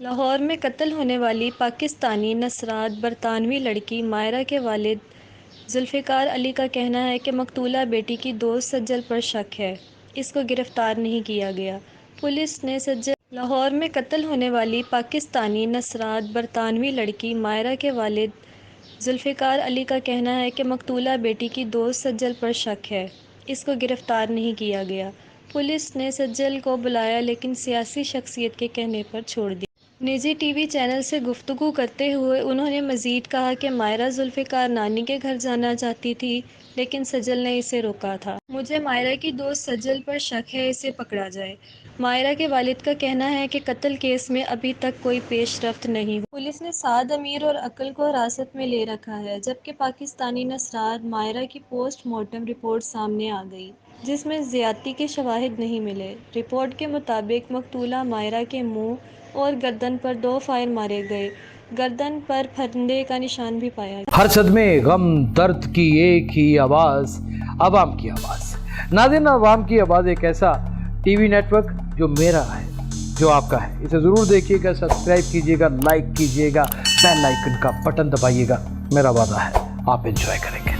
لاہور میں قتل ہونے والی پاکستانی نژاد برطانوی لڑکی مائرہ کے والد ذوالفقار علی کا کہنا ہے کہ مقتولہ بیٹی کی دوست سجل پر شک ہے، اس کو گرفتار نہیں کیا گیا۔ پولیس نے سجل لاہور میں قتل ہونے والی پاکستانی نژاد برطانوی لڑکی مائرہ کے والد ذوالفقار علی کا کہنا ہے کہ مقتولہ بیٹی کی دوست سجل پر شک ہے، اس کو گرفتار نہیں کیا گیا۔ پولیس نے سجل کو بلایا لیکن سیاسی شخصیت کے کہنے پر چھوڑ دیا۔ نجی ٹی وی چینل سے گفتگو کرتے ہوئے انہوں نے مزید کہا کہ مائرہ ذوالفقار نانی کے گھر جانا چاہتی تھی لیکن سجل نے اسے روکا تھا۔ مجھے مائرہ کی دوست سجل پر شک ہے، اسے پکڑا جائے۔ مائرہ کے والد کا کہنا ہے کہ قتل کیس میں ابھی تک کوئی پیش رفت نہیں ہوئی۔ پولیس نے سعد امیر اور عقل کو حراست میں لے رکھا ہے، جبکہ پاکستانی نژاد مائرہ کی پوسٹ مارٹم رپورٹ سامنے آ گئی، جس میں زیادتی کے شواہد نہیں ملے۔ رپورٹ کے مطابق مقتولہ مائرہ کے منہ اور گردن پر 2 فائر مارے گئے، گردن پر پھندے کا نشان بھی پایا گیا۔ ہر صدمے غم درد کی ایک ہی آواز، عوام کی آواز۔ ناظرین، عوام کی آواز ایک ایسا ٹی وی نیٹ ورک جو میرا ہے، جو آپ کا ہے۔ اسے ضرور دیکھیے گا، سبسکرائب کیجیے گا، لائک کیجیے گا، بیل آئیکن کا بٹن دبائیے گا۔ میرا وعدہ ہے آپ انجوائے کریں گے۔